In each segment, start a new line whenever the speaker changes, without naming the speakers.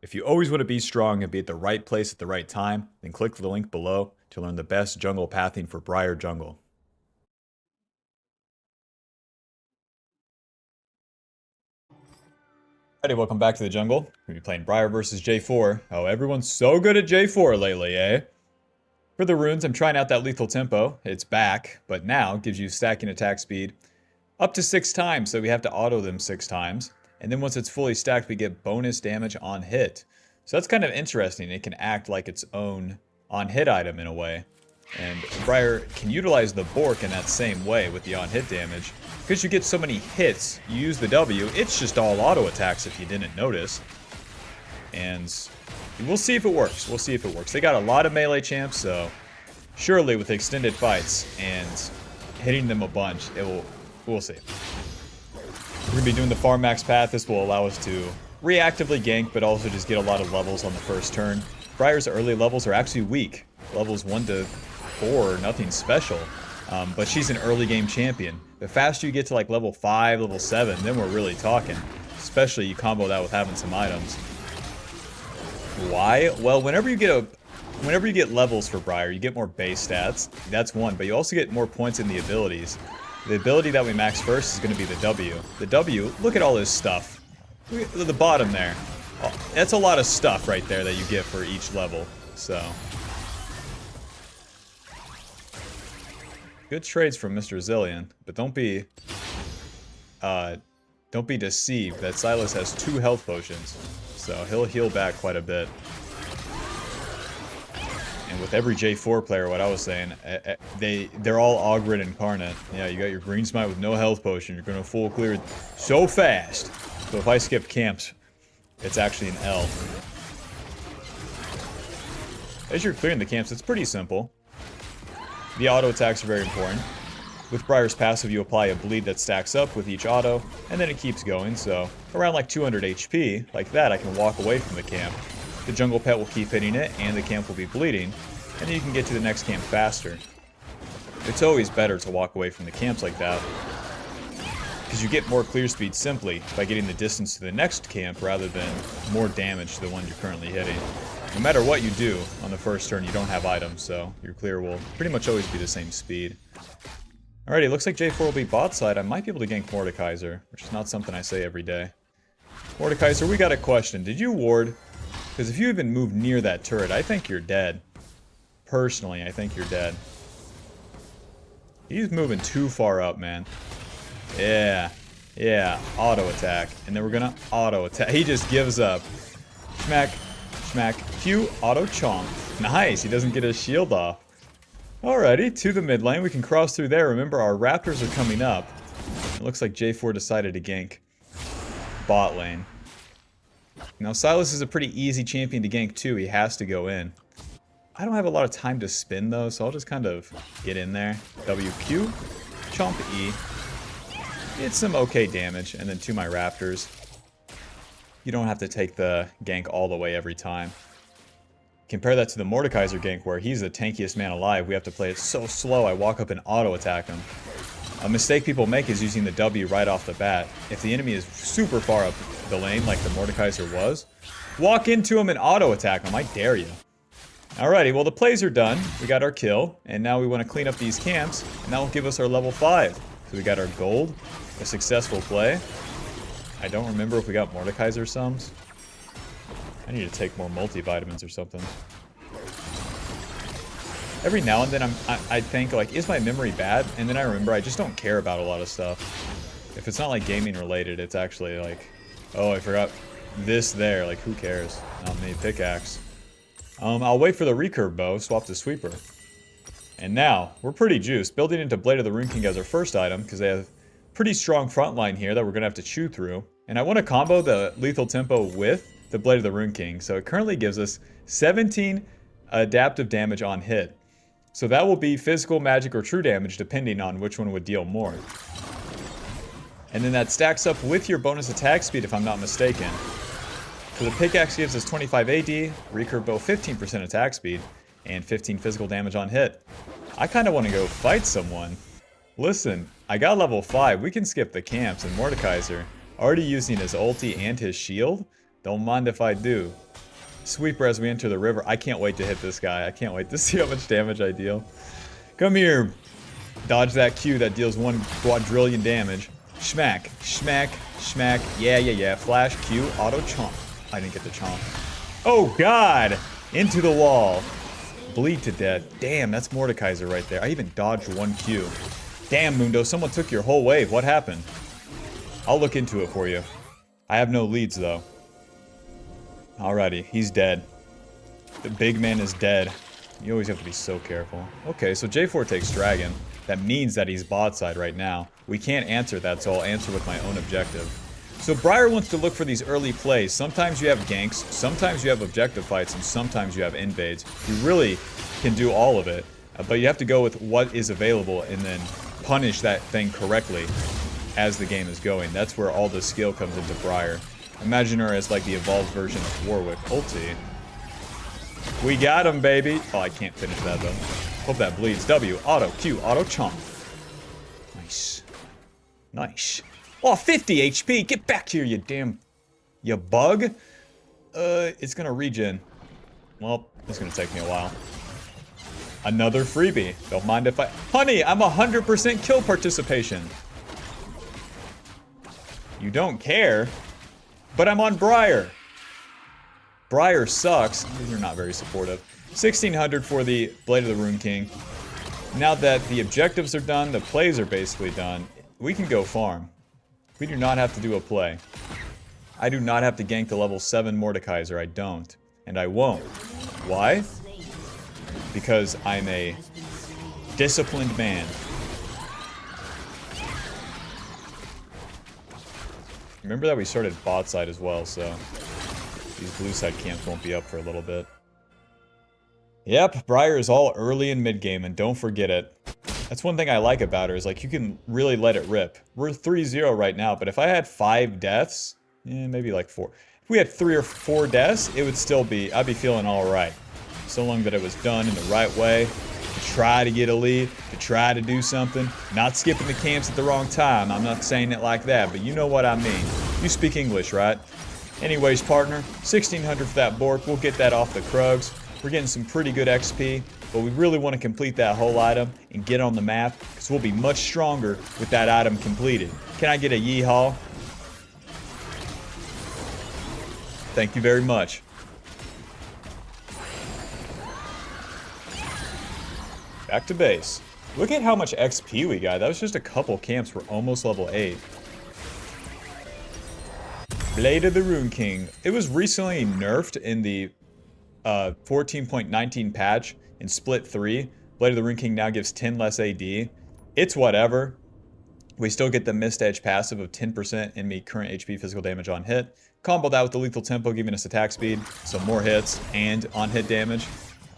If you always want to be strong and be at the right place at the right time, then click the link below to learn the best jungle pathing for Briar Jungle. Alrighty, welcome back to the jungle. We're going to be playing Briar versus J4. Oh, everyone's so good at J4 lately, eh? For the runes, I'm trying out that lethal tempo. It's back, but now gives you stacking attack speed up to 6 times, so we have to auto them 6 times. And then once it's fully stacked, we get bonus damage on hit. So that's kind of interesting. It can act like its own on-hit item in a way. And Briar can utilize the Bork in that same way with the on-hit damage. Because you get so many hits, you use the W, it's just all auto attacks if you didn't notice. And we'll see if it works. We'll see if it works. They got a lot of melee champs, so surely with extended fights and hitting them a bunch, we'll see. We're going to be doing the farm max path. This will allow us to reactively gank, but also just get a lot of levels on the first turn. Briar's early levels are actually weak. Levels 1 to 4, nothing special. But she's an early game champion. The faster you get to like level 5, level 7, then we're really talking. Especially you combo that with having some items. Why? Well, whenever you get levels for Briar, you get more base stats. That's one, but you also get more points in the abilities. The ability that we max first is going to be the W. The W, look at all this stuff. Look at the bottom there. Oh, that's a lot of stuff right there that you get for each level. So good trades from Mr. Zillion, but don't be deceived that Silas has 2 health potions, so he'll heal back quite a bit. And with every J4 player, what I was saying, they're all Augrid incarnate. Yeah, you got your green smite with no health potion. You're gonna full clear it so fast. So if I skip camps, it's actually an L. As you're clearing the camps, it's pretty simple. The auto attacks are very important. With Briar's passive, you apply a bleed that stacks up with each auto, and then it keeps going, so around like 200 HP, like that, I can walk away from the camp. The jungle pet will keep hitting it, and the camp will be bleeding, and then you can get to the next camp faster. It's always better to walk away from the camps like that, because you get more clear speed simply by getting the distance to the next camp rather than more damage to the one you're currently hitting. No matter what you do on the first turn, you don't have items, so your clear will pretty much always be the same speed. Alrighty, looks like J4 will be bot side. I might be able to gank Mordekaiser, which is not something I say every day. Mordekaiser, we got a question. Did you ward? Because if you even move near that turret, I think you're dead. Personally, I think you're dead. He's moving too far up, man. Yeah, auto attack. And then we're gonna auto attack. He just gives up. Smack, smack, Q, auto chomp. Nice, he doesn't get his shield off. Alrighty, to the mid lane. We can cross through there. Remember, our raptors are coming up. It looks like J4 decided to gank bot lane. Now, Silas is a pretty easy champion to gank too. He has to go in. I don't have a lot of time to spin though, so I'll just kind of get in there. WQ, chomp E. It's some okay damage, and then to my raptors. You don't have to take the gank all the way every time. Compare that to the Mordekaiser gank where he's the tankiest man alive. We have to play it so slow, I walk up and auto attack him. A mistake people make is using the W right off the bat. If the enemy is super far up the lane like the Mordekaiser was, walk into him and auto attack him. I dare you. Alrighty, well the plays are done. We got our kill, and now we want to clean up these camps, and that will give us our level 5. So we got our gold, a successful play. I don't remember if we got Mordekaiser sums. I need to take more multivitamins or something. Every now and then I think, like, is my memory bad? And then I remember I just don't care about a lot of stuff. If it's not like gaming related, it's actually like, oh, I forgot this there. Like, who cares? Not me. Pickaxe. I'll wait for the recurve bow, swap to sweeper. And now, we're pretty juiced. Building into Blade of the Rune King as our first item, because they have pretty strong front line here that we're going to have to chew through. And I want to combo the lethal tempo with the Blade of the Rune King. So it currently gives us 17 adaptive damage on hit. So that will be physical, magic, or true damage, depending on which one would deal more. And then that stacks up with your bonus attack speed, if I'm not mistaken. So the pickaxe gives us 25 AD, recurve bow 15% attack speed, and 15 physical damage on hit. I kind of want to go fight someone. Listen, I got level 5. We can skip the camps, and Mordekaiser, already using his ulti and his shield, don't mind if I do. Sweeper as we enter the river. I can't wait to hit this guy. I can't wait to see how much damage I deal. Come here. Dodge that Q that deals 1 quadrillion damage. Schmack, schmack, schmack. Yeah. Flash, Q, auto, chomp. I didn't get the chomp. Oh, God. Into the wall. Bleed to death. Damn, that's Mordekaiser right there. I even dodged 1 Q. Damn, Mundo, someone took your whole wave. What happened? I'll look into it for you. I have no leads, though. Alrighty, he's dead. The big man is dead. You always have to be so careful. Okay, so J4 takes Dragon. That means that he's bot side right now. We can't answer that, so I'll answer with my own objective. So Briar wants to look for these early plays. Sometimes you have ganks, sometimes you have objective fights, and sometimes you have invades. You really can do all of it, but you have to go with what is available and then punish that thing correctly as the game is going. That's where all the skill comes into Briar. Imagine her as like the evolved version of Warwick. Ulti. We got him, baby. Oh, I can't finish that though. Hope that bleeds. W, auto, Q, auto, chomp. Nice. Nice. Oh, 50 HP. Get back here, you damn... You bug. It's gonna regen. Well, it's gonna take me a while. Another freebie. Don't mind if I... Honey, I'm 100% kill participation. You don't care. But I'm on Briar. Briar sucks. You're not very supportive. 1600 for the Blade of the Rune King. Now that the objectives are done, the plays are basically done, we can go farm. We do not have to do a play. I do not have to gank the level 7 Mordekaiser. I don't. And I won't. Why? Because I'm a disciplined man. Remember that we started bot side as well, so these blue side camps won't be up for a little bit. Yep, Briar is all early and mid game, and don't forget it. That's one thing I like about her, is like you can really let it rip. We're 3-0 right now, but if I had 5 deaths, maybe like 4. If we had 3 or 4 deaths, it would still be, I'd be feeling alright. So long that it was done in the right way, to try to get a lead, to try to do something, not skipping the camps at the wrong time. I'm not saying it like that, but you know what I mean. You speak English, right? Anyways, partner, 1600 for that Bork. We'll get that off the Krugs. We're getting some pretty good XP, but we really want to complete that whole item and get on the map, because we'll be much stronger with that item completed. Can I get a yeehaw? Thank you very much. Back to base. Look at how much XP we got. That was just a couple camps. We're almost level 8. Blade of the Rune King. It was recently nerfed in the 14.19 patch in Split 3. Blade of the Rune King now gives 10 less AD. It's whatever. We still get the Mist Edge passive of 10% enemy current HP physical damage on hit. Combo that with the lethal tempo, giving us attack speed, so more hits and on hit damage.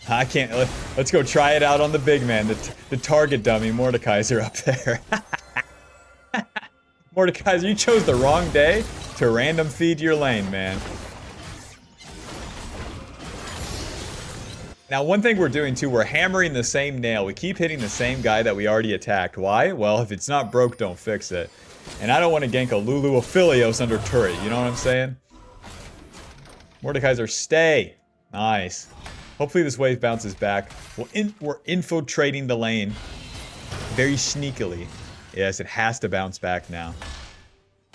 I can't. Let's go try it out on the big man, the target dummy, Mordekaiser up there. Mordekaiser, you chose the wrong day to random feed your lane, man. Now, one thing we're doing too, we're hammering the same nail. We keep hitting the same guy that we already attacked. Why? Well, if it's not broke, don't fix it. And I don't want to gank a Lulu Aphelios under turret, you know what I'm saying? Mordekaiser, stay. Nice. Hopefully this wave bounces back. We're infiltrating the lane very sneakily. Yes, it has to bounce back now.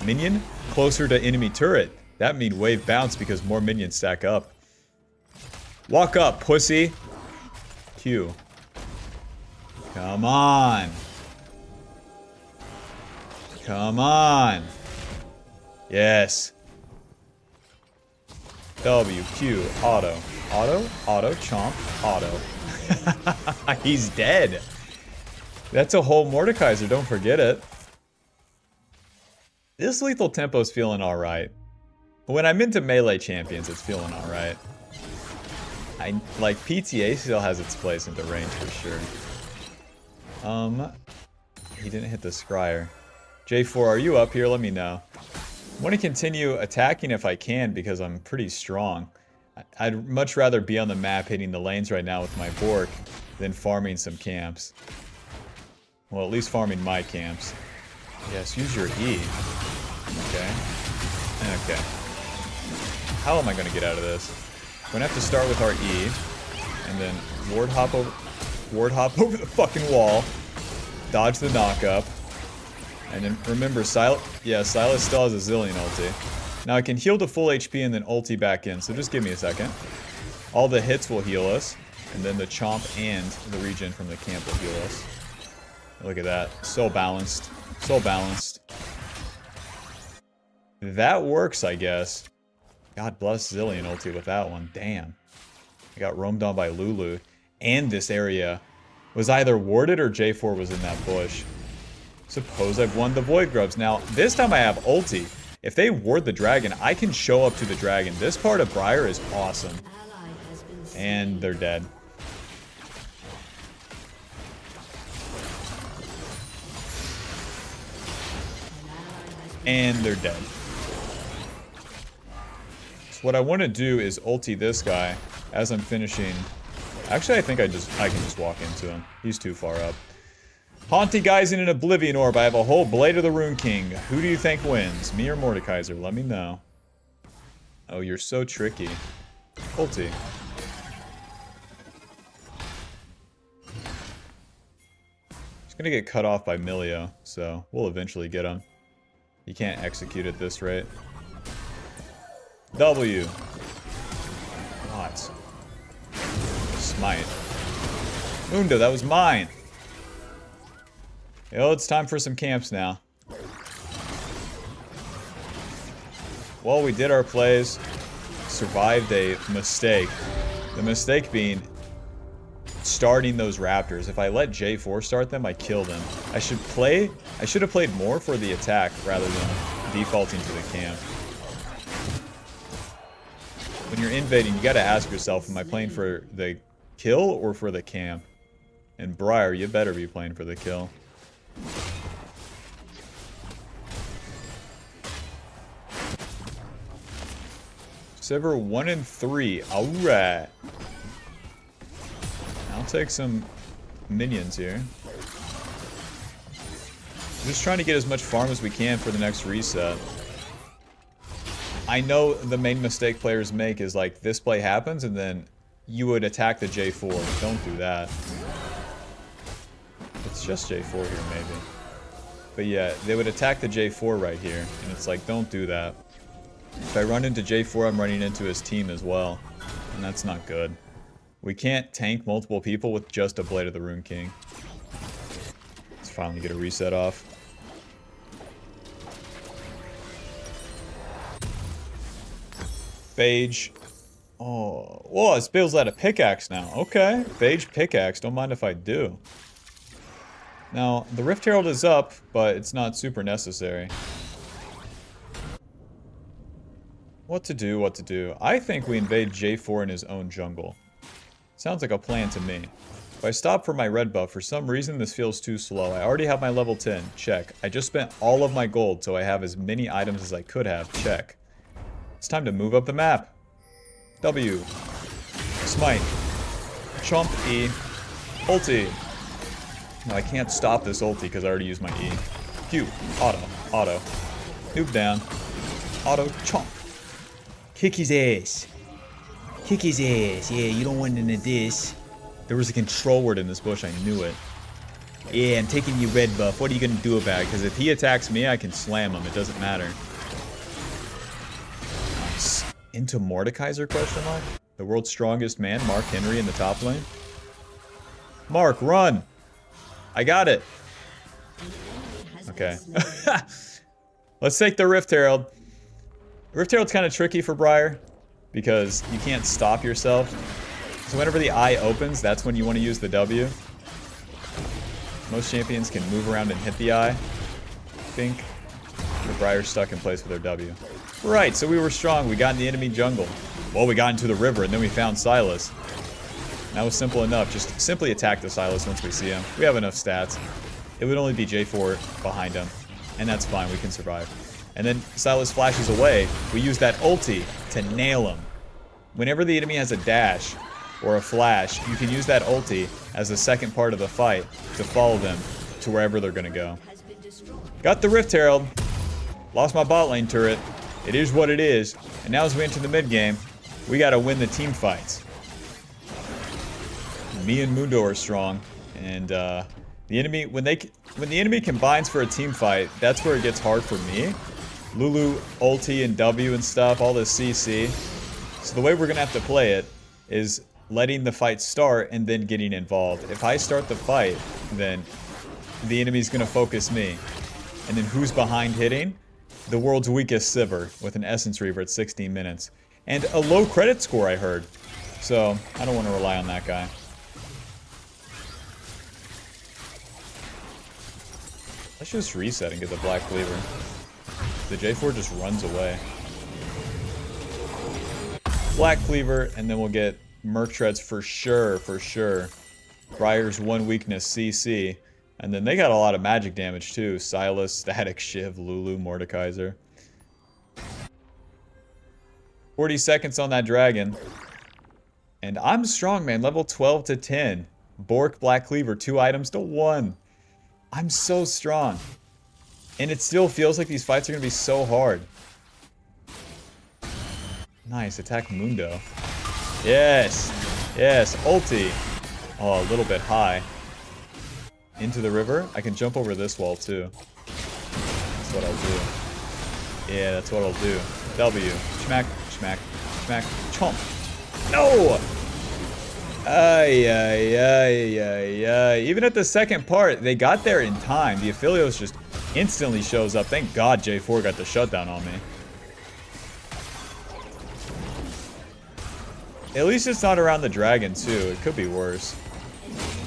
Minion closer to enemy turret. That means wave bounce because more minions stack up. Walk up, pussy. Q. Come on. Come on. Yes. W, Q, auto. Auto, auto, chomp, auto. He's dead. That's a whole Mordekaiser, don't forget it. This lethal tempo's feeling alright. When I'm into melee champions, it's feeling alright. Like, PTA still has its place into range for sure. He didn't hit the scryer. J4, are you up here? Let me know. I want to continue attacking if I can because I'm pretty strong. I'd much rather be on the map hitting the lanes right now with my Bork than farming some camps. Well, at least farming my camps. Yes, use your E. Okay. Okay. How am I going to get out of this? gonna have to start with our E, and then ward hop over the fucking wall, dodge the knockup, and then remember, Silas still has a zillion ulti. Now I can heal to full HP and then ulti back in, so just give me a second. All the hits will heal us, and then the chomp and the regen from the camp will heal us. Look at that, so balanced, so balanced. That works, I guess. God bless Zillion ulti with that one. Damn. I got roamed on by Lulu. And this area was either warded or J4 was in that bush. Suppose I've won the Void Grubs. Now, this time I have ulti. If they ward the dragon, I can show up to the dragon. This part of Briar is awesome. And they're dead. And they're dead. What I want to do is ulti this guy as I'm finishing. Actually, I think I can just walk into him. He's too far up. Haunty guys in an Oblivion Orb. I have a whole Blade of the Rune King. Who do you think wins? Me or Mordekaiser? Let me know. Oh, you're so tricky. Ulti. He's gonna get cut off by Milio, so we'll eventually get him. You can't execute at this rate. W. What? Smite. Mundo, that was mine. Yo, it's time for some camps now. Well, we did our plays. Survived a mistake. The mistake being starting those raptors. If I let J4 start them, I kill them. I should have played more for the attack rather than defaulting to the camp. When you're invading, you gotta ask yourself, am I playing for the kill or for the camp? And Briar, you better be playing for the kill. Sever 1 and 3. Alright. I'll take some minions here. Just trying to get as much farm as we can for the next reset. I know the main mistake players make is like this play happens and then you would attack the J4. Don't do that. It's just J4 here maybe. But yeah, they would attack the J4 right here. And it's like, don't do that. If I run into J4, I'm running into his team as well. And that's not good. We can't tank multiple people with just a Blade of the Rune King. Let's finally get a reset off. Phage. Oh, whoa, this Bale's out of pickaxe now. Okay, Phage pickaxe. Don't mind if I do. Now, the Rift Herald is up, but it's not super necessary. What to do, what to do. I think we invade J4 in his own jungle. Sounds like a plan to me. If I stop for my red buff, for some reason this feels too slow. I already have my level 10. Check. I just spent all of my gold, so I have as many items as I could have. Check. It's time to move up the map. W. Smite. Chomp E. Ulti. No, I can't stop this ulti because I already used my E. Q. Auto. Auto. Noob down. Auto. Chomp. Kick his ass. Kick his ass. Yeah, you don't want none of this. There was a control word in this bush. I knew it. Yeah, I'm taking your red buff. What are you going to do about it? Because if he attacks me, I can slam him. It doesn't matter. Nice. Into Mordekaiser, question mark? The world's strongest man, Mark Henry in the top lane. Mark, run! I got it. Okay. Let's take the Rift Herald. Rift Herald's kind of tricky for Briar because you can't stop yourself. So whenever the eye opens, that's when you want to use the W. Most champions can move around and hit the eye. I think the Briar's stuck in place with their W. Right, so we were strong. We got in the enemy jungle. Well, we got into the river and then we found Silas. That was simple enough. Just simply attack the Silas once we see him. We have enough stats. It would only be J4 behind him. And that's fine. We can survive. And then Silas flashes away. We use that ulti to nail him. Whenever the enemy has a dash or a flash, you can use that ulti as the second part of the fight to follow them to wherever they're going to go. Got the Rift Herald. Lost my bot lane turret. It is what it is. And now as we enter the mid game, We gotta win the team fights. Me and Mundo are strong, and the enemy when the enemy combines for a team fight, that's where it gets hard for me. Lulu, ulti, and W and stuff, all this CC. So the way we're gonna have to play it is letting the fight start and then getting involved. If I start the fight, then the enemy's gonna focus me. And then who's behind hitting? The world's weakest Sivir with an Essence Reaver at 16 minutes. And a low credit score, I heard. So, I don't want to rely on that guy. Let's just reset and get the Black Cleaver. The J4 just runs away. Black Cleaver, and then we'll get Merc Treads for sure, for sure. Briar's one weakness, CC. And then they got a lot of magic damage too. Silas, Static, Shiv, Lulu, Mordekaiser. 40 seconds on that dragon. And I'm strong, man. Level 12 to 10. Bork, Black Cleaver, 2 items to 1. I'm so strong. And it still feels like these fights are going to be so hard. Nice. Attack Mundo. Yes. Yes. Ulti. Oh, a little bit high. Into the river. I can jump over this wall too. That's what I'll do. Yeah, that's what I'll do. W. Schmack. Schmack. Schmack. Chomp. No! Ay, ay, ay, ay, ay. Even at the second part, they got there in time. The Aphelios just instantly shows up. Thank God J4 got the shutdown on me. At least it's not around the dragon too. It could be worse.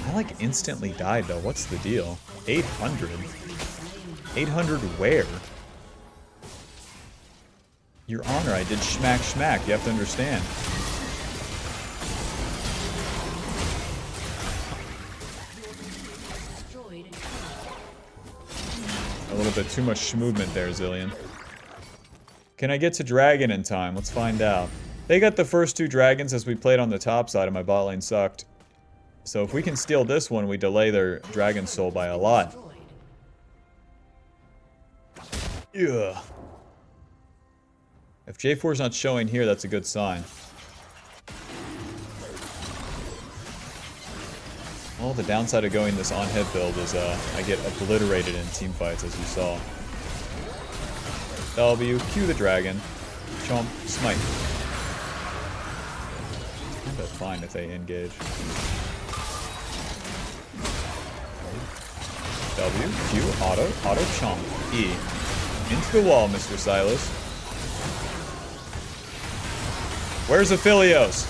I like instantly died though. What's the deal? 800? 800 where? Your Honor, I did schmack schmack. You have to understand. A little bit too much movement there, Zillion. Can I get to dragon in time? Let's find out. They got the first 2 dragons as we played on the top side and my bot lane sucked. So if we can steal this one, we delay their dragon soul by a lot. Yeah. If J4's not showing here, that's a good sign. Well, the downside of going this on-hit build is I get obliterated in teamfights, as you saw. W, Q the dragon. Chomp, smite. That's fine if they engage. W, Q, auto, chomp, E. Into the wall, Mr. Silas. Where's Aphelios?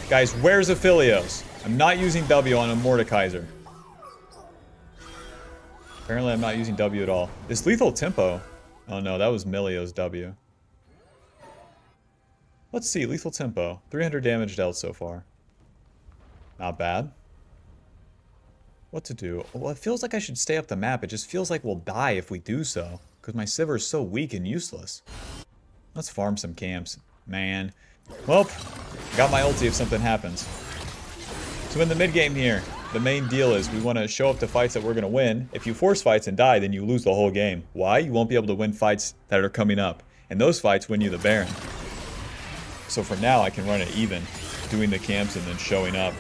Guys, where's Aphelios? I'm not using W on a Mordekaiser. Apparently I'm not using W at all. This lethal tempo. Oh no, that was Milio's W. Let's see, lethal tempo. 300 damage dealt so far. Not bad. What to do? Well, it feels like I should stay up the map. It just feels like we'll die if we do so. Because my Sivir is so weak and useless. Let's farm some camps. Man. Well, got my ulti if something happens. So in the mid game here, the main deal is we want to show up to fights that we're going to win. If you force fights and die, then you lose the whole game. Why? You won't be able to win fights that are coming up. And those fights win you the Baron. So for now, I can run it even. Doing the camps and then showing up.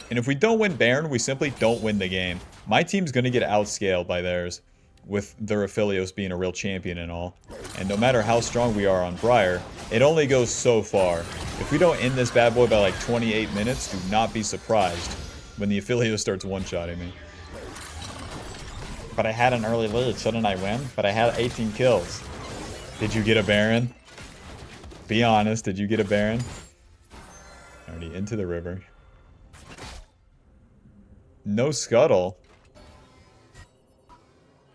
And if we don't win Baron, we simply don't win the game. My team's going to get outscaled by theirs, with their Aphelios being a real champion and all. And no matter how strong we are on Briar, it only goes so far. If we don't end this bad boy by like 28 minutes, do not be surprised when the Aphelios starts one-shotting me. But I had an early lead, shouldn't I win? But I had 18 kills. Did you get a Baron? Be honest, did you get a Baron? Already into the river. No scuttle.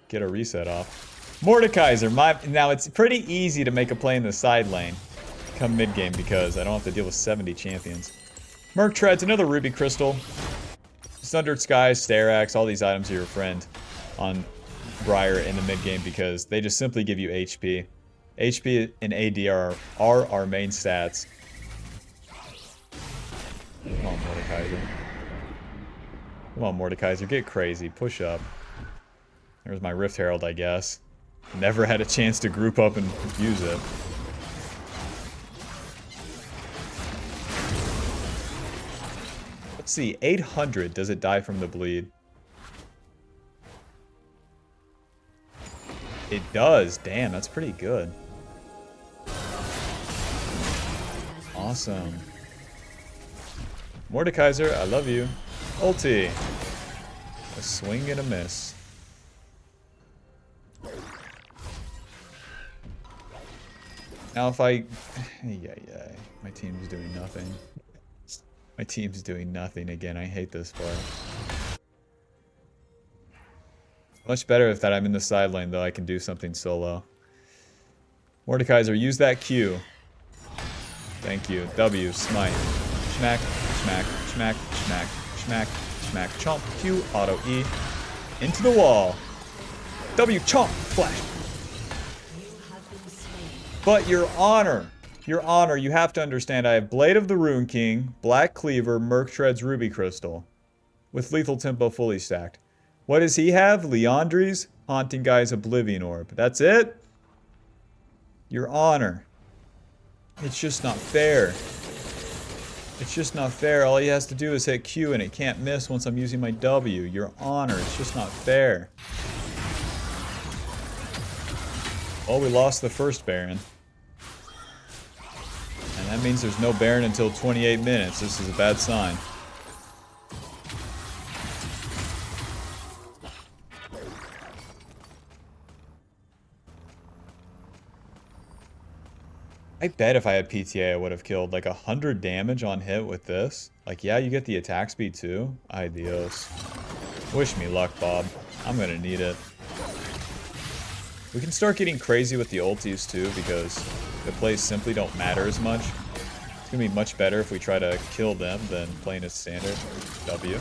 Get a reset off. Mordekaiser, now it's pretty easy to make a play in the side lane come mid game because I don't have to deal with 70 champions. Merc Treads, another Ruby Crystal. Sundered Skies, Starax, all these items are your friend on Briar in the mid game because they just simply give you HP. HP and AD are our main stats. Come on, Mordekaiser. Come on, Mordekaiser, get crazy. Push up. There's my Rift Herald, I guess. Never had a chance to group up and use it. see. 800. Does it die from the bleed? It does. Damn, that's pretty good. Awesome. Mordekaiser, I love you. Ulti. A swing and a miss. Now if I... Yeah. My team's doing nothing. My team's doing nothing again. I hate this part. Much better if that I'm in the side lane, though. I can do something solo. Mordekaiser, use that Q. Thank you. W, smite. Schmack, schmack, schmack, schmack, schmack, schmack, chomp, Q, auto E. Into the wall. W, chomp, flash. But your honor, you have to understand I have Blade of the Rune King, Black Cleaver, Merc Treads, Ruby Crystal. With Lethal Tempo fully stacked. What does he have? Leandri's, Haunting Guy's Oblivion Orb. That's it? Your honor. It's just not fair. It's just not fair. All he has to do is hit Q and it can't miss once I'm using my W. Your honor. It's just not fair. Well, we lost the first Baron. And that means there's no Baron until 28 minutes. This is a bad sign. I bet if I had PTA, I would have killed like 100 damage on hit with this. Like, yeah, you get the attack speed too. Adios. Wish me luck, Bob. I'm gonna need it. We can start getting crazy with the ultis too, because the plays simply don't matter as much. It's gonna be much better if we try to kill them than playing a standard W.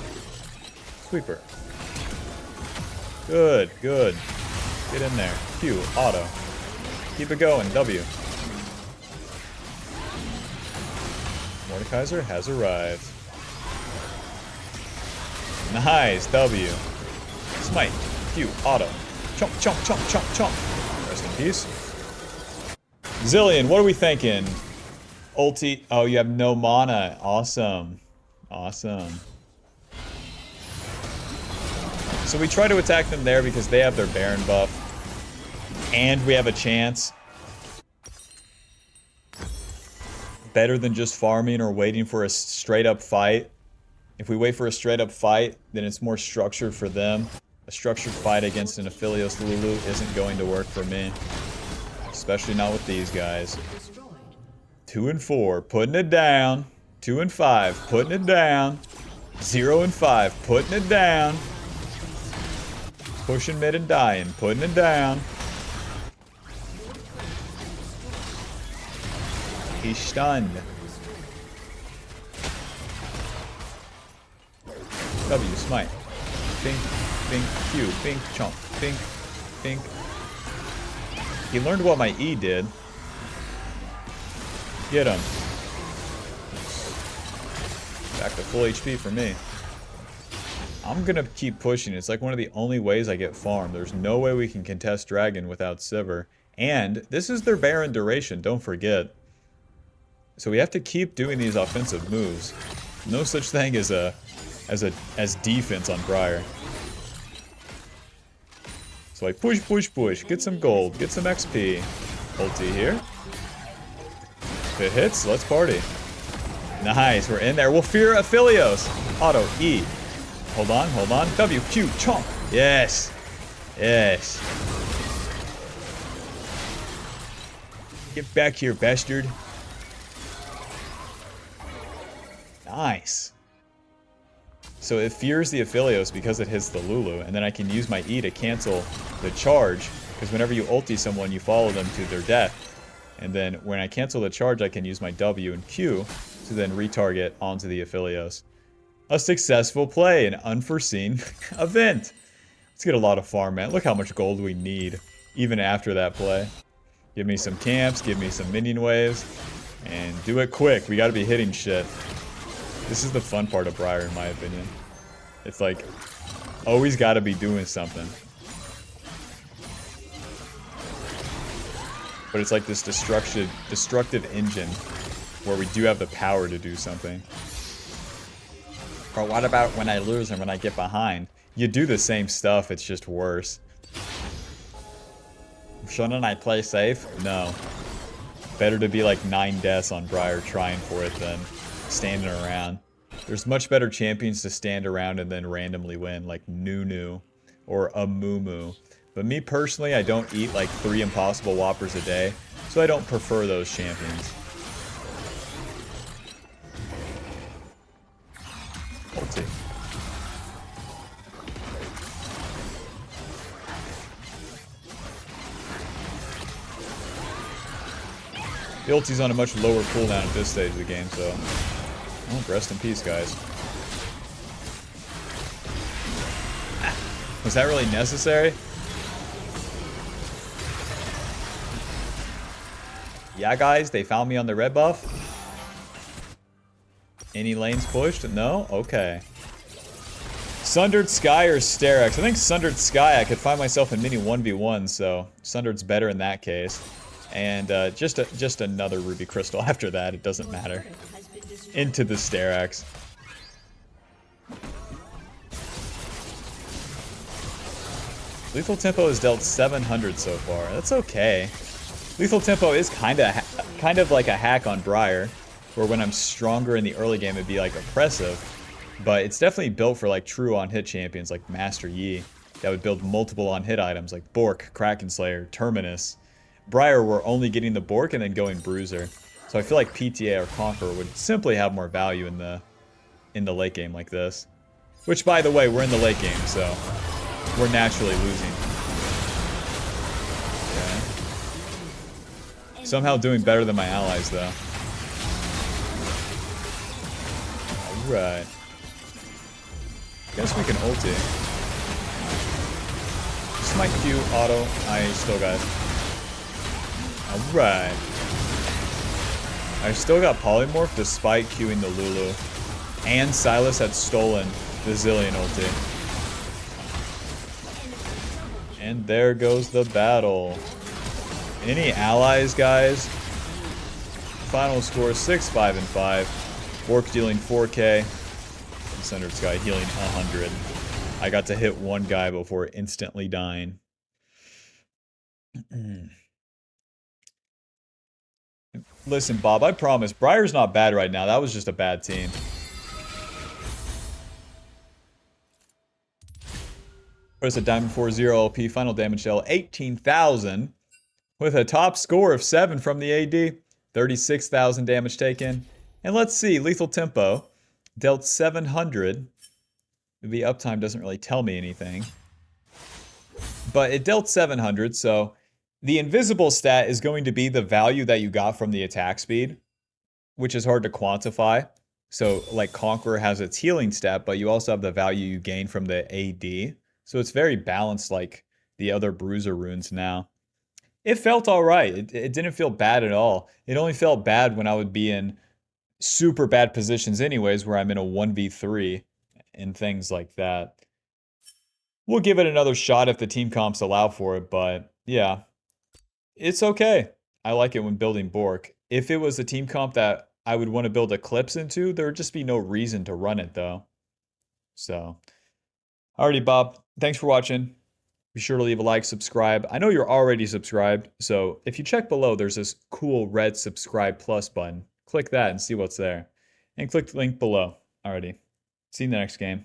Sweeper. Good, good. Get in there. Q, auto. Keep it going, W. Mordekaiser has arrived. Nice, W. Smite, Q, auto. Chomp, chomp, chomp, chomp, chomp. Rest in peace. Zillion, what are we thinking? Ulti. Oh, you have no mana. Awesome. Awesome. So we try to attack them there because they have their Baron buff. And we have a chance. Better than just farming or waiting for a straight up fight. If we wait for a straight up fight, then it's more structured for them. A structured fight against an Aphelios Lulu isn't going to work for me. Especially not with these guys. 2 and 4, putting it down. 2 and 5, putting it down. 0 and 5, putting it down. Pushing mid and dying, putting it down. He's stunned. W, smite. Bink, bink, Q, bink, chomp, bink, bink. He learned what my E did. Get him. Back to full HP for me. I'm gonna keep pushing. It's like one of the only ways I get farm. There's no way we can contest Dragon without Sivir. And this is their Baron duration, don't forget. So we have to keep doing these offensive moves. No such thing as defense on Briar. So like push, push, push. Get some gold. Get some XP. Ulti here. If it hits, let's party. Nice, we're in there. We'll fear Aphelios. Auto E. Hold on, hold on. W, Q, chomp. Yes. Yes. Get back here, bastard. Nice. So it fears the Aphelios because it hits the Lulu, and then I can use my E to cancel the charge, because whenever you ulti someone, you follow them to their death. And then when I cancel the charge, I can use my W and Q to then retarget onto the Aphelios. A successful play, an unforeseen event. Let's get a lot of farm, man. Look how much gold we need, even after that play. Give me some camps, give me some minion waves, and do it quick. We gotta be hitting shit. This is the fun part of Briar, in my opinion. It's like, always gotta be doing something. But it's like this destructive engine where we do have the power to do something. Or what about when I lose and when I get behind? You do the same stuff, it's just worse. Shouldn't I play safe? No. Better to be like 9 deaths on Briar trying for it than standing around. There's much better champions to stand around and then randomly win, like Nunu or Amumu. But me personally, I don't eat like 3 Impossible Whoppers a day, so I don't prefer those champions. Ulti. The ulti's on a much lower cooldown at this stage of the game, so... Oh, rest in peace, guys. Was that really necessary? Yeah, guys, they found me on the red buff. Any lanes pushed? No? Okay. Sundered Sky or Sterex? I think Sundered Sky, I could find myself in mini 1v1, so Sundered's better in that case. And just another Ruby Crystal after that, it doesn't matter. Into the Sterex. Lethal Tempo has dealt 700 so far. That's okay. Lethal Tempo is kind of like a hack on Briar, where when I'm stronger in the early game it'd be like oppressive. But it's definitely built for like true on-hit champions like Master Yi that would build multiple on-hit items like Bork, Kraken Slayer, Terminus. Briar were only getting the Bork and then going Bruiser. So I feel like PTA or Conqueror would simply have more value in the late game like this. Which, by the way, we're in the late game, so we're naturally losing. Okay. Somehow doing better than my allies, though. Alright. Guess we can ulti. This might Q auto. I still got it. Alright. I still got Polymorph despite queuing the Lulu. And Silas had stolen the Zillion ulti. And there goes the battle. Any allies, guys? Final score 6-5-5. Bork dealing 4k. And Sundered Sky healing 100. I got to hit one guy before instantly dying. Listen, Bob, I promise. Briar's not bad right now. That was just a bad team. Where's a Diamond 4-0 LP final damage L 18,000 with a top score of 7 from the AD. 36,000 damage taken. And let's see, Lethal Tempo dealt 700. The uptime doesn't really tell me anything. But it dealt 700, so the invisible stat is going to be the value that you got from the attack speed, which is hard to quantify. So, like, Conqueror has its healing stat, but you also have the value you gain from the AD. So it's very balanced like the other Bruiser runes now. It felt alright. It didn't feel bad at all. It only felt bad when I would be in super bad positions anyways, where I'm in a 1v3 and things like that. We'll give it another shot if the team comps allow for it, but yeah. It's okay. I like it when building Bork. If it was a team comp that I would want to build Eclipse into, there would just be no reason to run it though. So, alrighty, Bob. Thanks for watching. Be sure to leave a like, subscribe. I know you're already subscribed, so if you check below, there's this cool red subscribe plus button. Click that and see what's there. And click the link below. Alrighty. See you in the next game.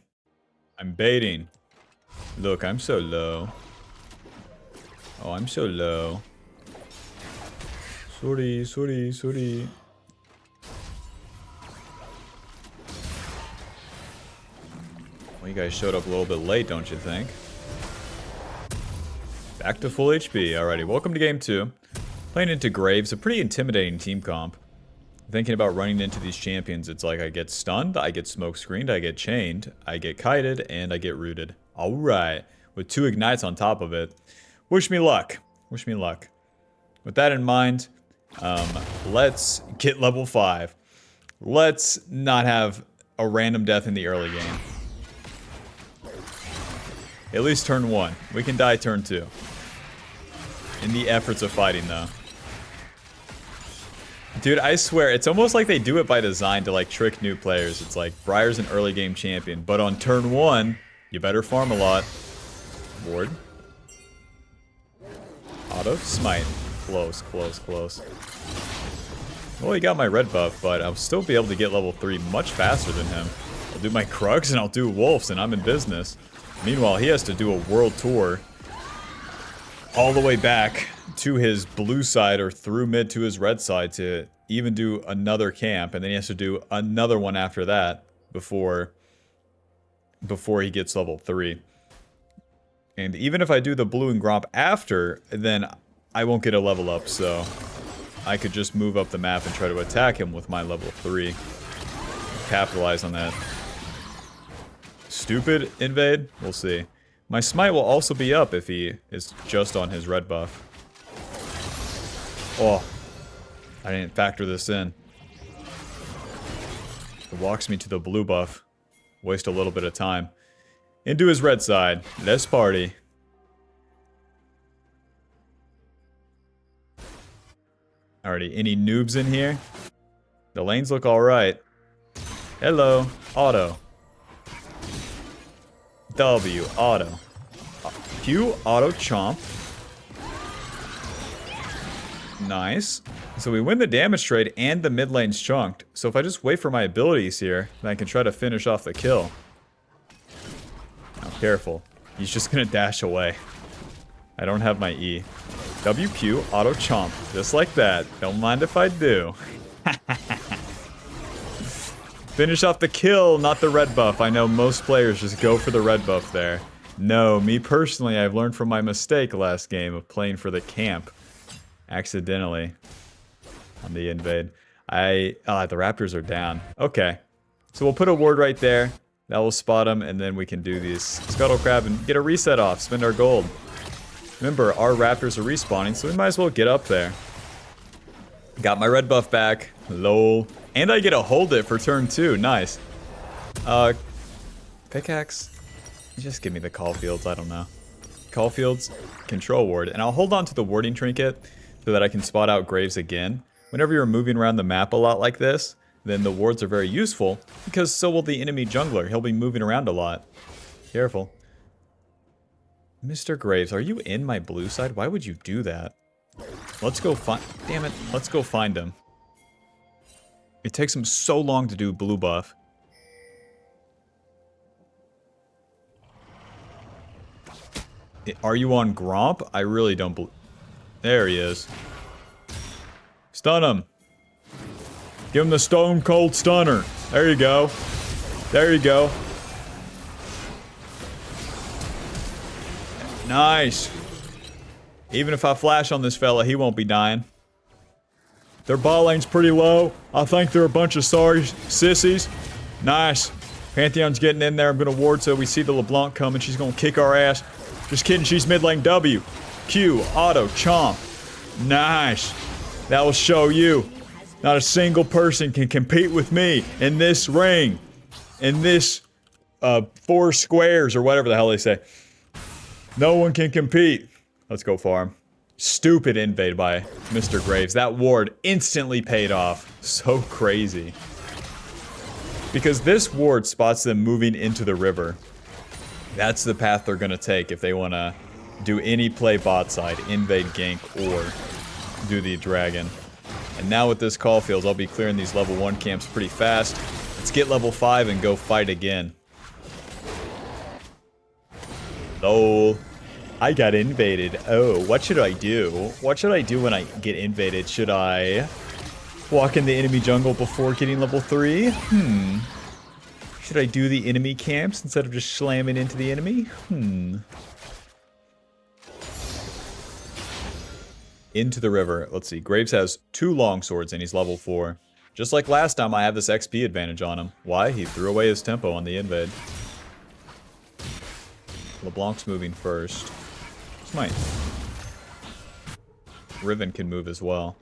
I'm baiting. Look, I'm so low. Oh, I'm so low. Sorry. Well, you guys showed up a little bit late, don't you think? Back to full HP. Alrighty, welcome to game 2. Playing into Graves, a pretty intimidating team comp. Thinking about running into these champions, it's like I get stunned, I get smoke screened, I get chained, I get kited, and I get rooted. Alright, with 2 ignites on top of it. Wish me luck. Wish me luck. With that in mind, let's get level 5. Let's not have a random death in the early game. At least turn 1. We can die turn 2. In the efforts of fighting, though. Dude, I swear, it's almost like they do it by design to, like, trick new players. It's like, Briar's an early game champion, but on turn 1, you better farm a lot. Ward. Auto smite. Close, close, close. Well, he got my red buff, but I'll still be able to get level 3 much faster than him. I'll do my Krugs and I'll do Wolves and I'm in business. Meanwhile, he has to do a world tour all the way back to his blue side or through mid to his red side to even do another camp, and then he has to do another one after that before he gets level 3. And even if I do the blue and Gromp after, then I won't get a level up, so I could just move up the map and try to attack him with my level 3. Capitalize on that. Stupid invade? We'll see. My smite will also be up if he is just on his red buff. Oh, I didn't factor this in. It walks me to the blue buff. Waste a little bit of time. Into his red side. Let's party. Alrighty, any noobs in here? The lanes look alright. Hello, auto. W, auto. Q, auto, chomp. Nice. So we win the damage trade and the mid lane's chunked. So if I just wait for my abilities here, then I can try to finish off the kill. Now, careful. He's just gonna dash away. I don't have my E. WQ, auto chomp. Just like that. Don't mind if I do. Finish off the kill, not the red buff. I know most players just go for the red buff there. No, me personally, I've learned from my mistake last game of playing for the camp. Accidentally. On the invade. The raptors are down. Okay. So we'll put a ward right there. That will spot them, and then we can do these Scuttle Crab and get a reset off. Spend our gold. Remember, our raptors are respawning, so we might as well get up there. Got my red buff back. Lol. And I get to hold it for turn 2. Nice. Pickaxe. Just give me the Caulfields. I don't know. Caulfields, control ward. And I'll hold on to the warding trinket so that I can spot out Graves again. Whenever you're moving around the map a lot like this, then the wards are very useful, because so will the enemy jungler. He'll be moving around a lot. Careful. Mr. Graves, are you in my blue side? Why would you do that? Let's go find... Damn it. Let's go find him. It takes him so long to do blue buff. Are you on Gromp? I really don't believe... There he is. Stun him. Give him the stone cold stunner. There you go. There you go. Nice. Even if I flash on this fella, he won't be dying. Their bot lane's pretty low. I think they're a bunch of sorry sissies. Nice. Pantheon's getting in there. I'm going to ward so we see the LeBlanc coming. She's going to kick our ass. Just kidding. She's mid lane W. Q. Auto. Chomp. Nice. That will show you. Not a single person can compete with me in this ring. In this 4 squares or whatever the hell they say. No one can compete. Let's go farm. Stupid invade by Mr. Graves. That ward instantly paid off. So crazy. Because this ward spots them moving into the river. That's the path they're going to take if they want to do any play bot side, invade, gank, or do the dragon. And now with this Caulfields, I'll be clearing these level 1 camps pretty fast. Let's get level 5 and go fight again. Oh, I got invaded. Oh, what should I do? What should I do when I get invaded? Should I walk in the enemy jungle before getting level 3? Should I do the enemy camps instead of just slamming into the enemy? Into the river. Let's see. Graves has 2 long swords and he's level 4. Just like last time, I have this XP advantage on him. Why? He threw away his tempo on the invade. LeBlanc's moving first. Smite. Riven can move as well.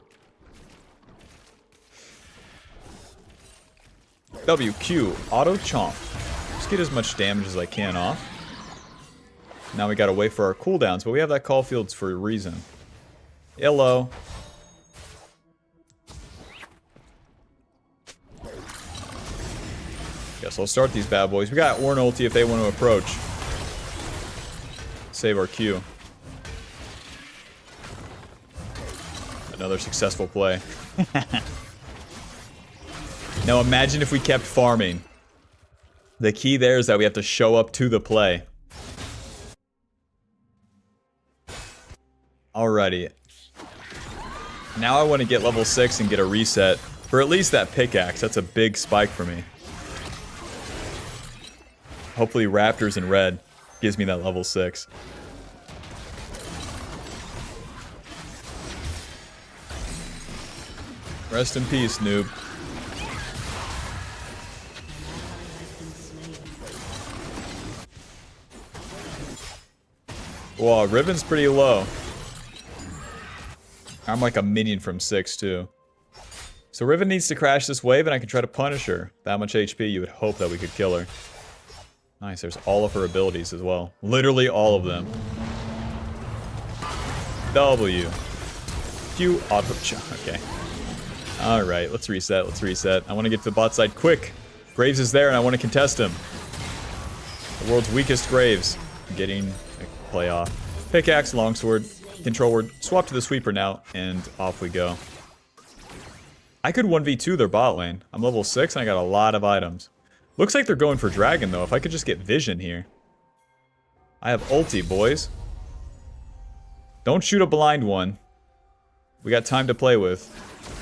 WQ. Auto chomp. Just get as much damage as I can off. Now we gotta wait for our cooldowns, but we have that Caulfields for a reason. Hello. Guess I'll start these bad boys. We got Ornn ulti if they want to approach. Save our Q. Another successful play. Now imagine if we kept farming. The key there is that we have to show up to the play. Alrighty. Now I want to get level 6 and get a reset. For at least that pickaxe. That's a big spike for me. Hopefully Raptors in red gives me that level 6. Rest in peace, noob. Wow, Riven's pretty low. I'm like a minion from 6 too. So Riven needs to crash this wave and I can try to punish her. That much HP, you would hope that we could kill her. Nice, there's all of her abilities as well. Literally all of them. W. Q, auto, okay. Alright, let's reset, let's reset. I want to get to the bot side quick. Graves is there and I want to contest him. The world's weakest Graves. Getting a play off. Pickaxe, longsword, control word. Swap to the sweeper now, and off we go. I could 1v2 their bot lane. I'm level 6 and I got a lot of items. Looks like they're going for dragon though. If I could just get vision here. I have ulti, boys. Don't shoot a blind one. We got time to play with.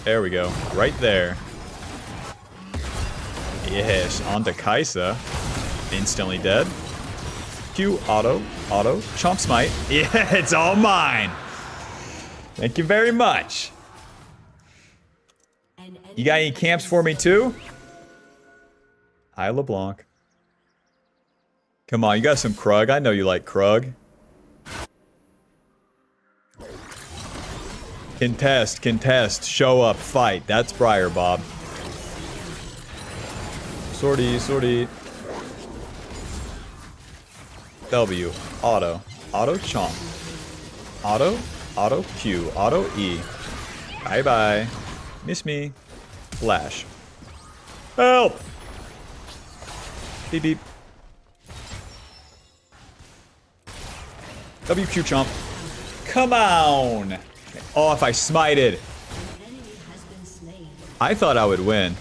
There we go. Right there. Yes, on to Kaisa. Instantly dead. Q, auto, chomp smite. Yeah, it's all mine. Thank you very much. You got any camps for me too? Hi, LeBlanc. Come on, you got some Krug. I know you like Krug. Contest, show up, fight. That's Briar, Bob. Sortie. W, auto chomp. Auto Q, auto E. Bye. Miss me. Flash. Help! Beep beep. WQ chomp. Come on! Oh, if I smited. I thought I would win.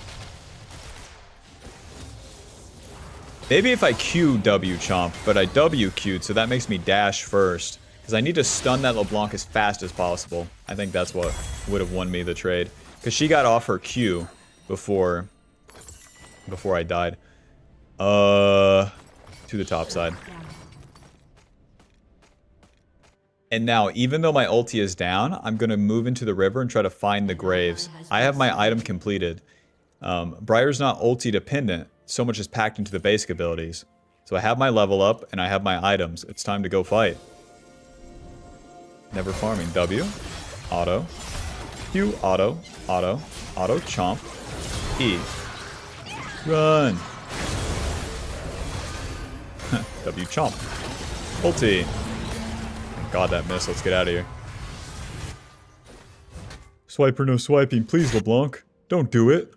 Maybe if I Q W chomp, but I W Q'd, so that makes me dash first. Because I need to stun that LeBlanc as fast as possible. I think that's what would have won me the trade. Because she got off her Q before I died. To the top side. And now, even though my ulti is down, I'm going to move into the river and try to find the graves. I have my item completed. Briar's not ulti dependent. So much is packed into the basic abilities. So I have my level up and I have my items. It's time to go fight. Never farming. W. Auto. Q. Auto. Chomp. E. Run. W. Chomp. Ulti. God, that missed. Let's get out of here. Swiper, no swiping. Please, LeBlanc. Don't do it.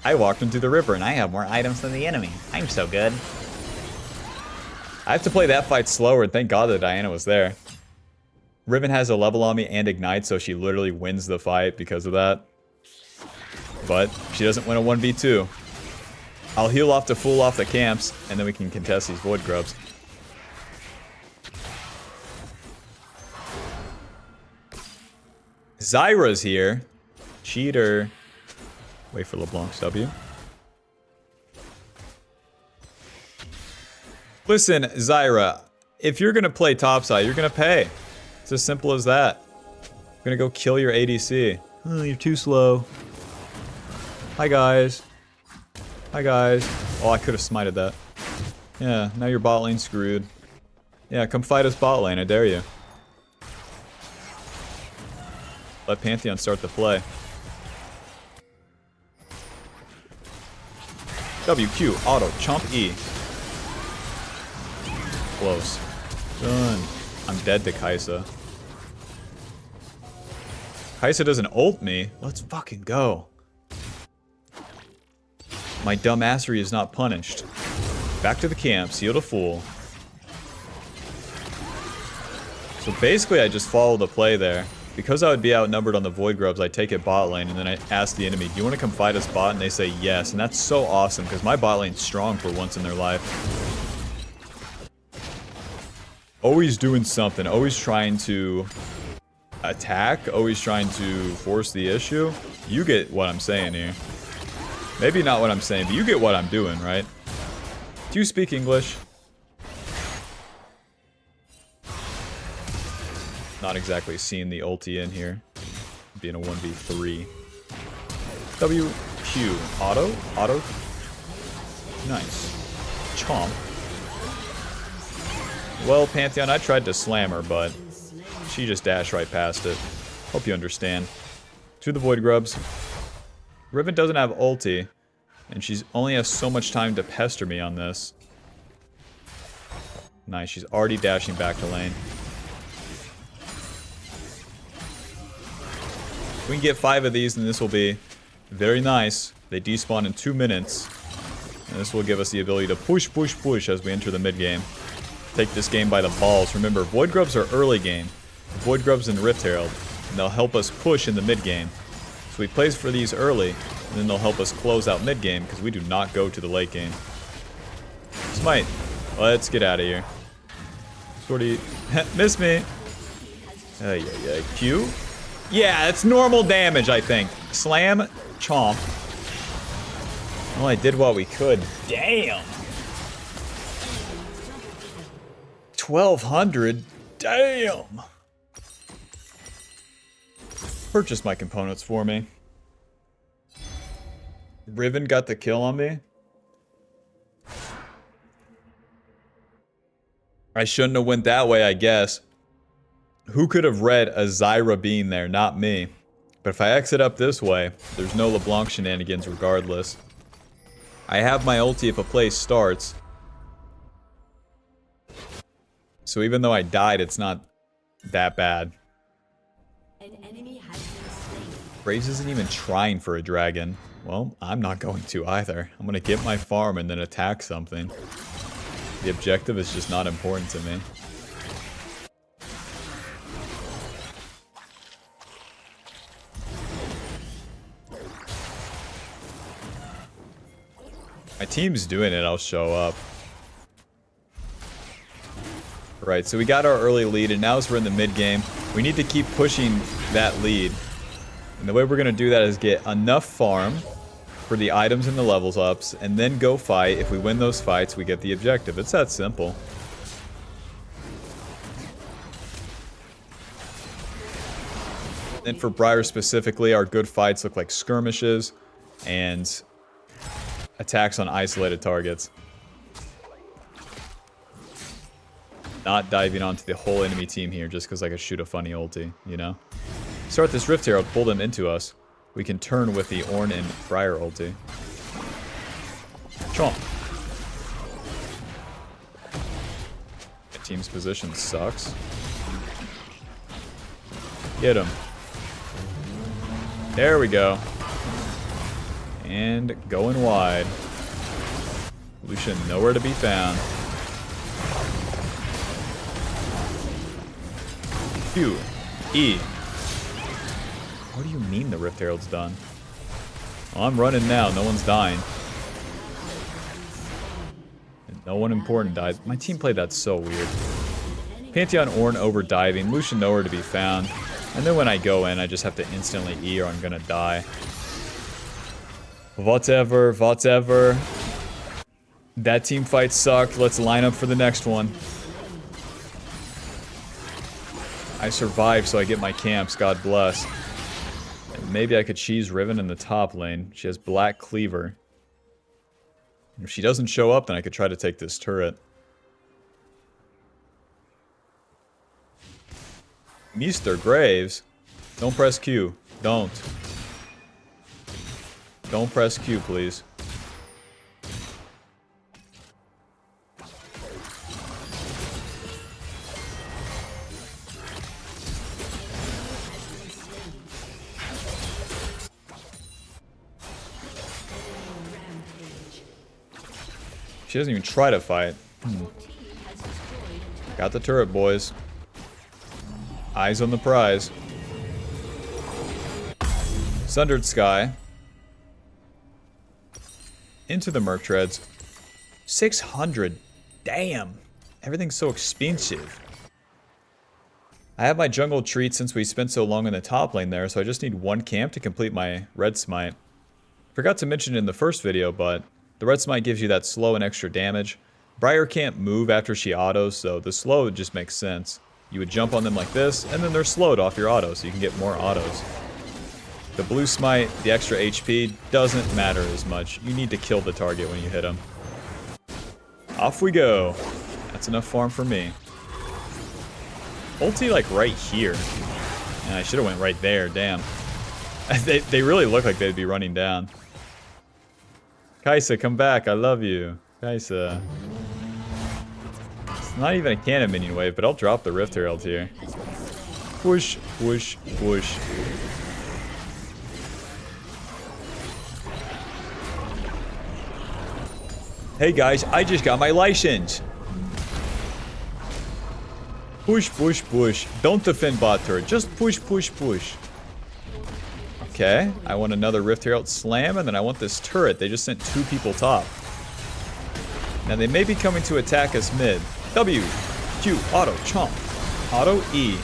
I walked into the river and I have more items than the enemy. I'm so good. I have to play that fight slower, and thank God that Diana was there. Riven has a level on me and ignite, so she literally wins the fight because of that. But she doesn't win a 1v2. I'll heal off to fool off the camps, and then we can contest these void grubs. Zyra's here. Cheater. Wait for LeBlanc's W. Listen, Zyra, if you're going to play topside, you're going to pay. It's as simple as that. You're going to go kill your ADC. Oh, you're too slow. Hi, guys. Oh, I could have smited that. Yeah, now your bot lane's screwed. Yeah, come fight us bot lane, I dare you. Let Pantheon start the play. WQ, auto, chomp E. Close. Done. I'm dead to Kaisa. Kaisa doesn't ult me. Let's fucking go. My dumbassery is not punished. Back to the camp, seal to full. So basically I just follow the play there. Because I would be outnumbered on the Void Grubs, I take it bot lane, and then I ask the enemy, do you want to come fight us bot? And they say yes, and that's so awesome, because my bot lane's strong for once in their life. Always doing something, always trying to attack, always trying to force the issue. You get what I'm saying here. Maybe not what I'm saying, but you get what I'm doing, right? Do you speak English? Not exactly seeing the ulti in here. Being a 1v3. W, Q. Auto? Auto? Nice. Chomp. Well, Pantheon, I tried to slam her, but she just dashed right past it. Hope you understand. To the Void Grubs. Riven doesn't have ulti, and she's only has so much time to pester me on this. Nice, she's already dashing back to lane. We can get 5 of these, and this will be very nice. They despawn in 2 minutes. And this will give us the ability to push, push, push as we enter the mid-game. Take this game by the balls. Remember, Void Grubs are early game. Void Grubs and Rift Herald. And they'll help us push in the mid-game. So we place for these early, and then they'll help us close out mid-game, because we do not go to the late game. Smite. Let's get out of here. Sorty. Miss me. Q. Yeah, it's normal damage, I think. Slam, chomp. Well, I did what we could. Damn. 1,200. Damn. Purchase my components for me. Riven got the kill on me. I shouldn't have went that way, I guess. Who could have read a Zyra being there? Not me. But if I exit up this way, there's no LeBlanc shenanigans regardless. I have my ulti if a play starts. So even though I died, it's not that bad.
An enemy has been slain.
Raze isn't even trying for a dragon. Well, I'm not going to either. I'm going to get my farm and then attack something. The objective is just not important to me. My team's doing it, I'll show up. Right, so we got our early lead, and now as we're in the mid-game, we need to keep pushing that lead. And the way we're going to do that is get enough farm for the items and the levels ups, and then go fight. If we win those fights, we get the objective. It's that simple. Then for Briar specifically, our good fights look like skirmishes and attacks on isolated targets. Not diving onto the whole enemy team here just because I could shoot a funny ulti, you know? Start this Rift Herald, pull them into us. We can turn with the Ornn and Briar ulti. Chomp. My team's position sucks. Get him. There we go. And going wide. Lucian nowhere to be found. Q. E. What do you mean the Rift Herald's done? Well, I'm running now. No one's dying. And no one important dies. My team played that so weird. Pantheon Ornn over diving. Lucian nowhere to be found. And then when I go in, I just have to instantly E or I'm gonna die. Whatever, whatever. That team fight sucked. Let's line up for the next one. I survived, so I get my camps. God bless. And maybe I could cheese Riven in the top lane. She has Black Cleaver. If she doesn't show up, then I could try to take this turret. Mr. Graves. Don't press Q. Don't. Don't press Q, please. She doesn't even try to fight. Got the turret, boys. Eyes on the prize. Sundered Sky. Into the Merc Treads. 600. Damn. Everything's so expensive. I have my jungle treat since we spent so long in the top lane there, so I just need one camp to complete my red smite. Forgot to mention in the first video, but the red smite gives you that slow and extra damage. Briar can't move after she autos, so the slow just makes sense. You would jump on them like this, and then they're slowed off your auto, so you can get more autos. The blue smite, the extra HP, doesn't matter as much. You need to kill the target when you hit them. Off we go. That's enough farm for me. Ulti like right here. And I should have went right there, damn. They really look like they'd be running down. Kai'Sa, come back, I love you. Kai'Sa. It's not even a cannon minion wave, but I'll drop the Rift Herald here. Push, push, push. Hey guys, I just got my license. Push, push, push. Don't defend bot turret. Just push, push, push. Okay, I want another Rift Herald slam, and then I want this turret. They just sent 2 people top. Now they may be coming to attack us mid. W, Q, auto, chomp. Auto, E.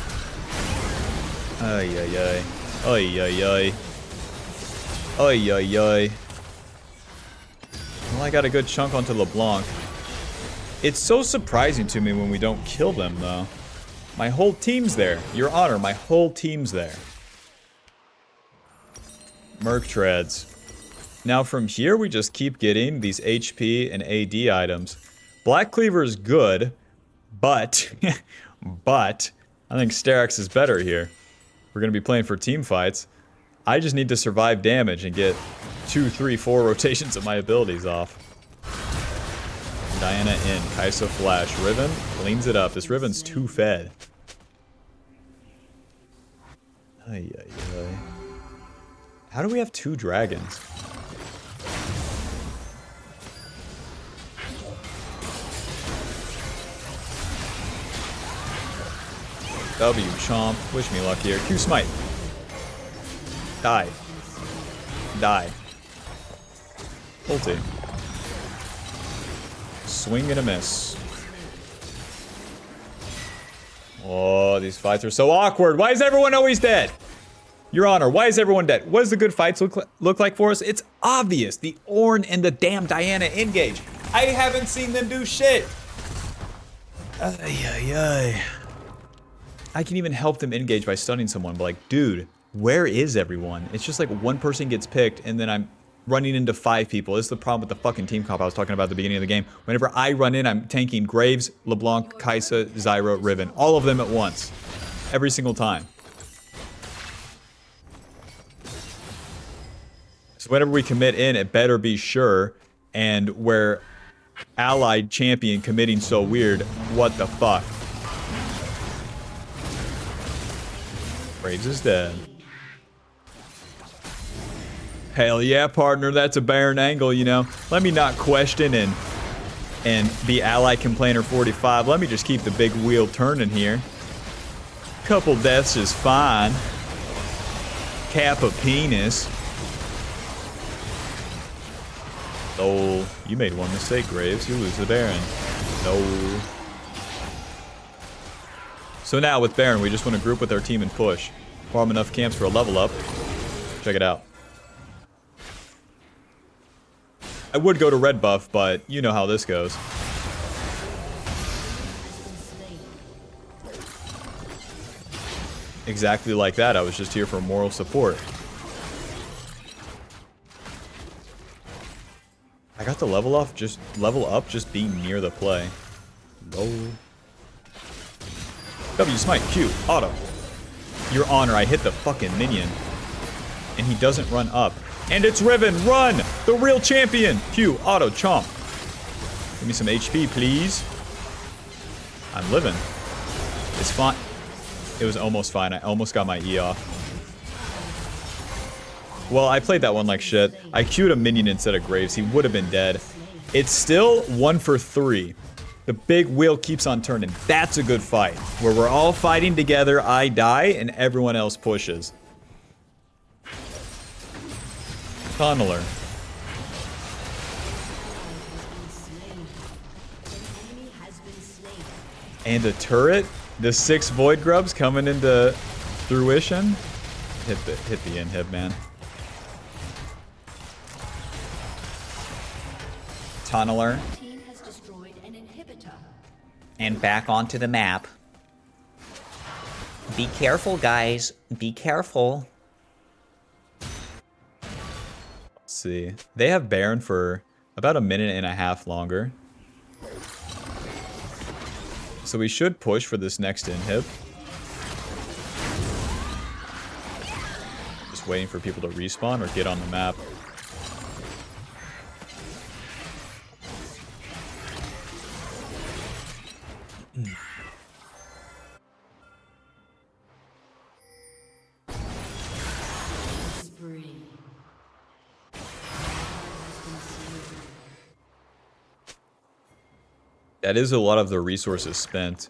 Ay, ay, ay. Ay, ay, ay. Ay, ay, ay. Well, I got a good chunk onto LeBlanc. It's so surprising to me when we don't kill them, though. My whole team's there. Your Honor, my whole team's there. Merc Treads. Now from here, we just keep getting these HP and AD items. Black Cleaver is good, but I think Steraks is better here. We're going to be playing for team fights. I just need to survive damage and get 2, 3, 4 rotations of my abilities off. Diana in. Kai'Sa flash. Riven cleans it up. This Riven's too fed. Ay, ay, ay. How do we have 2 dragons? W chomp. Wish me luck here. Q smite. Die. Die. Ulti. Swing and a miss. Oh, these fights are so awkward. Why is everyone always dead? Your Honor, why is everyone dead? What does the good fights look like for us? It's obvious. The Ornn and the damn Diana engage. I haven't seen them do shit. Ay, ay, ay. I can even help them engage by stunning someone, but like, dude, where is everyone? It's just like one person gets picked and then I'm running into 5 people. This is the problem with the fucking team comp I was talking about at the beginning of the game. Whenever I run in, I'm tanking Graves, LeBlanc, Kai'Sa, Zyra, Riven. All of them at once. Every single time. So whenever we commit in, it better be sure. And where allied champion committing so weird, what the fuck? Graves is dead. Hell yeah, partner, that's a barren angle, you know. Let me not question and be ally complainer 45. Let me just keep the big wheel turning here. Couple deaths is fine. Cap a penis. Oh, you made one mistake, Graves. You lose the Baron. No. So now with Baron, we just want to group with our team and push. Farm enough camps for a level up. Check it out. I would go to red buff, but you know how this goes. Exactly like that. I was just here for moral support. I got the level up just being near the play. Low. W smite Q auto. Your Honor, I hit the fucking minion. And he doesn't run up. And it's Riven, run! The real champion! Q, auto, chomp. Give me some HP, please. I'm living. It's fine. It was almost fine. I almost got my E off. Well, I played that one like shit. I Q'd a minion instead of Graves. He would have been dead. It's still 1 for 3. The big wheel keeps on turning. That's a good fight. Where we're all fighting together, I die, and everyone else pushes. Tunneler. And a turret? The 6 Void Grubs coming into fruition? Hit the inhib, man. Tunneler. And back onto the map. Be careful, guys. Be careful. Let's see. They have Baron for about 1.5 minutes longer. So we should push for this next inhib. Just waiting for people to respawn or get on the map. That is a lot of the resources spent.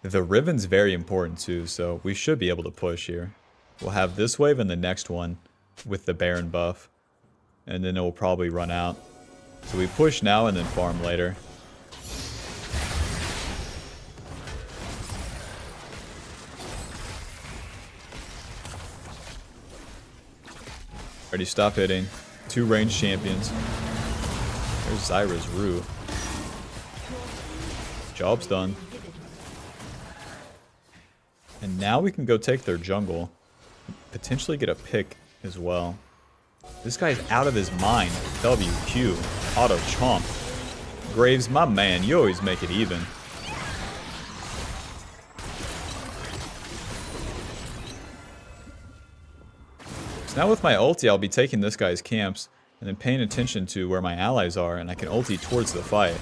The Riven's very important too, so we should be able to push here. We'll have this wave and the next one with the Baron buff. And then it will probably run out. So we push now and then farm later. Already stop hitting. 2 ranged champions. There's Zyra's Rue. Job's done. And now we can go take their jungle. Potentially get a pick as well. This guy's out of his mind. WQ. Auto chomp. Graves, my man, you always make it even. So now with my ulti, I'll be taking this guy's camps and then paying attention to where my allies are, and I can ulti towards the fight.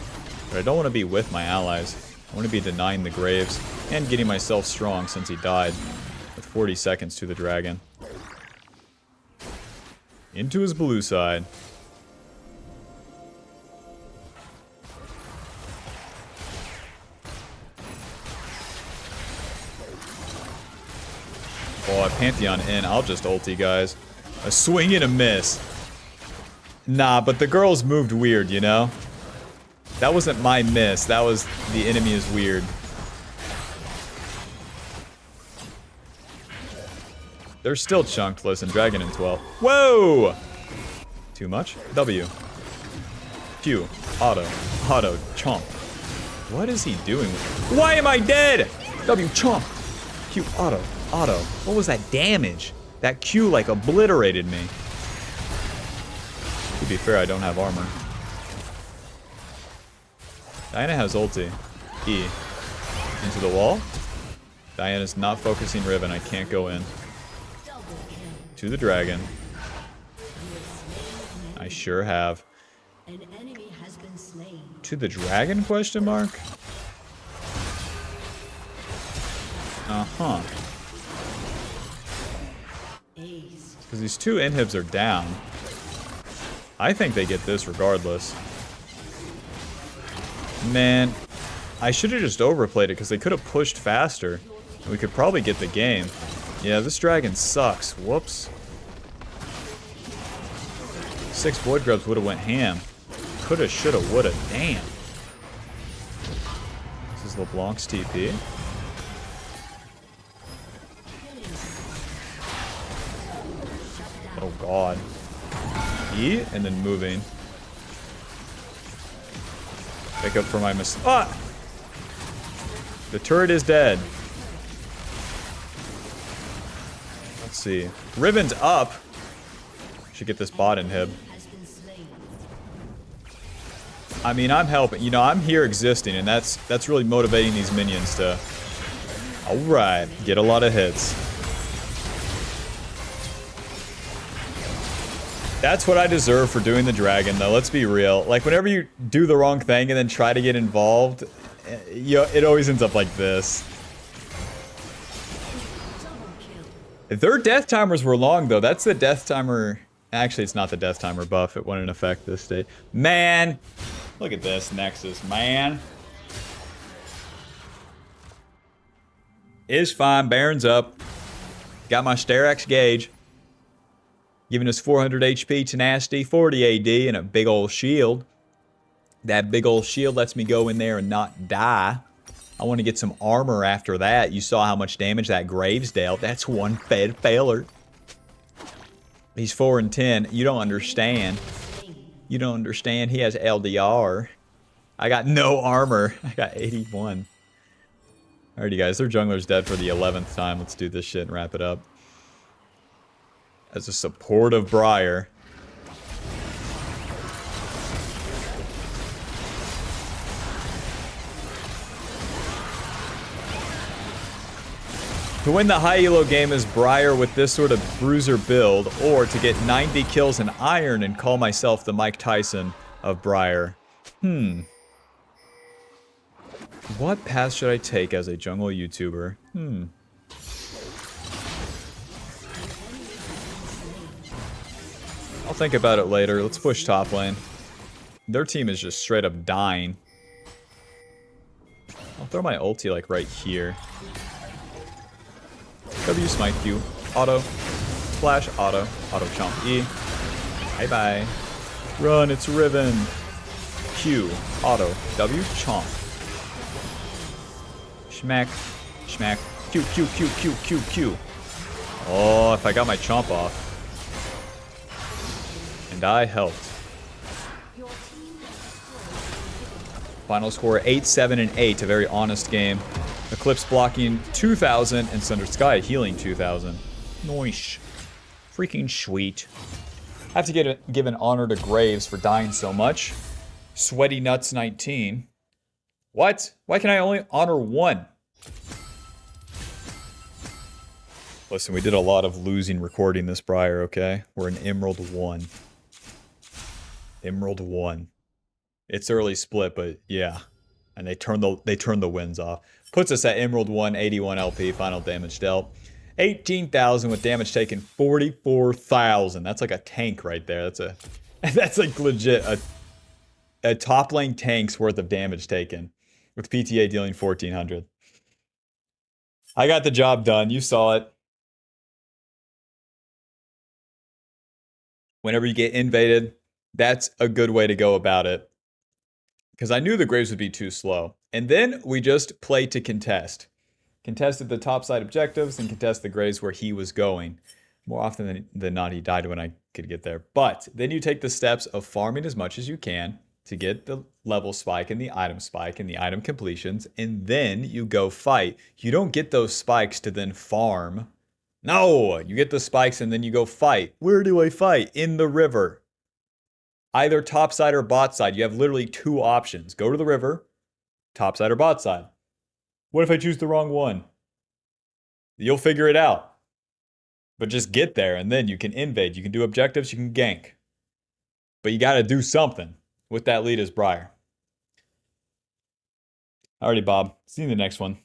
But I don't want to be with my allies. I want to be denying the Graves and getting myself strong since he died with 40 seconds to the dragon. Into his blue side. Oh, I Pantheon in. I'll just ulti, guys. A swing and a miss. Nah, but the girls moved weird, you know? That wasn't my miss. That was the enemy is weird. They're still chunked. Listen, Dragon in 12. Whoa! Too much? W. Q. Auto. Auto. Chomp. What is he doing? Why am I dead? W. Chomp. Q. Auto. Auto. What was that damage? That Q like obliterated me. To be fair, I don't have armor. Diana has ulti. E. Into the wall. Diana's not focusing Riven. I can't go in. To the dragon. I sure have.
An enemy has been slain.
To the dragon, question mark? Uh-huh. Because these 2 inhibs are down. I think they get this regardless. Man, I should have just overplayed it because they could have pushed faster. And we could probably get the game. Yeah, this dragon sucks. Whoops. 6 Void Grubs would have went ham. Coulda, shoulda, woulda. Damn. This is LeBlanc's TP. Oh god. E, and then moving. Pick up for my miss. Ah! The turret is dead. Let's see. Riven's up. Should get this bot inhib. I mean, I'm helping. You know, I'm here existing, and that's really motivating these minions to... Alright, get a lot of hits. That's what I deserve for doing the dragon, though. Let's be real. Like, whenever you do the wrong thing and then try to get involved, it always ends up like this. Their death timers were long, though. That's the death timer... Actually, it's not the death timer buff. It went in effect this day. Man! Look at this Nexus, man. Is fine. Baron's up. Got my Sterak's gauge. Giving us 400 HP, tenacity, 40 AD, and a big old shield. That big old shield lets me go in there and not die. I want to get some armor after that. You saw how much damage that Graves dealt. That's one fed failure. He's 4 and 10. You don't understand. You don't understand. He has LDR. I got no armor. I got 81. Alrighty, guys. Their jungler's dead for the 11th time. Let's do this shit and wrap it up. As a supportive Briar. To win the high elo game as Briar with this sort of bruiser build, or to get 90 kills in Iron and call myself the Mike Tyson of Briar. What path should I take as a jungle YouTuber? I'll think about it later. Let's push top lane. Their team is just straight up dying. I'll throw my ulti like right here. W smite Q. Auto. Flash auto. Auto chomp E. Bye bye. Run, it's Riven. Q. Auto. W chomp. Schmack. Schmack. Q, Q, Q, Q, Q, Q. Oh, if I got my chomp off. And I helped. Final score 8-7 and 8. A very honest game. Eclipse blocking 2,000 and Sunder Sky healing 2,000. Nice. Freaking sweet. I have to give an honor to Graves for dying so much. Sweaty Nuts 19. What? Why can I only honor one? Listen, we did a lot of losing recording this Briar, okay? We're in Emerald 1. Emerald 1. It's early split, but yeah. And they turn the wins off. Puts us at Emerald 1, 81 LP, final damage dealt. 18,000 with damage taken, 44,000. That's like a tank right there. That's like legit a top lane tank's worth of damage taken. With PTA dealing 1,400. I got the job done. You saw it. Whenever you get invaded, that's a good way to go about it. Because I knew the Graves would be too slow. And then we just played to contest. Contested the top side objectives and contest the Graves where he was going. More often than not, he died when I could get there. But then you take the steps of farming as much as you can to get the level spike and the item completions. And then you go fight. You don't get those spikes to then farm. No, you get the spikes and then you go fight. Where do I fight? In the river. Either top side or bot side. You have literally two options. Go to the river, top side or bot side. What if I choose the wrong one? You'll figure it out. But just get there and then you can invade. You can do objectives, you can gank. But you got to do something with that lead as Briar. Alrighty, Bob. See you in the next one.